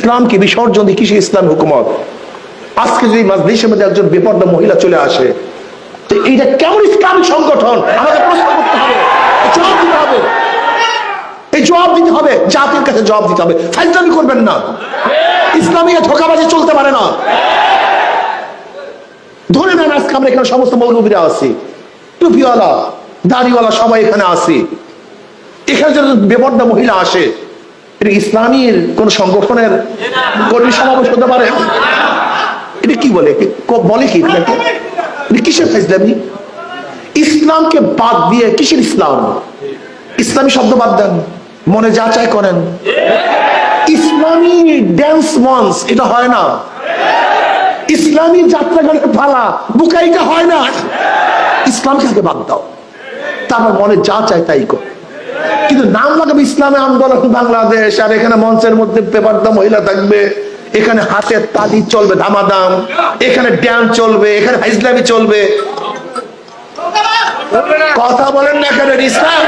ইসলামকে বিসর্জন দিয়ে কিসে ইসলাম হুকুমত? আজকে যদি মাজলিসের মধ্যে একজন বেপরদা মহিলা চলে আসে, তো এইটা কেমন ইসলামিক সংগঠন? আমাকে প্রশ্ন করতে হবে, জবাব দিতে হবে, এই জবাব দিতে হবে, জাতির কাছে জবাব দিতে হবে। ফাইজলামি করবেন না, ইসলামী ধোঁকাবাজি চলতে পারে না। ধরে নেন আজকে আমরা এখানে সমস্ত মৌলবীরা আছি, টুপিওয়ালা দাড়িওয়ালা সবাই এখানে আছি, এখানে যদি বেপরদা মহিলা আসে, এটা ইসলামীর কোন সংগঠনের কর্মী সমাবেশ হতে পারে? এটা কি বলে, বলে কি এটাকে? কিসের ফাইজলামি? ইসলামকে বাদ দিয়ে কিসের ইসলাম? ইসলামী শব্দ বাদ দেন, মনে যা চাই করেন। ইসলামী ড্যান্স মঞ্চ এটা হয় না, ইসলামী যাত্রাগানের পালা বুকাইটা হয় না। ইসলামকে আগে বাদ দাও, তারপর মনে যা চাই তাই কর। কিন্তু নাম লাগাবে ইসলামী আন্দোলন বাংলাদেশ, আর এখানে মঞ্চের মধ্যে বেপরদা মহিলা থাকবে, এখানে হাতের তালি চলবে ধামাধাম, এখানে ড্যান্স চলবে, এখানে ফাইজলামি চলবে। কথা বলেন না, কেন ইসলাম?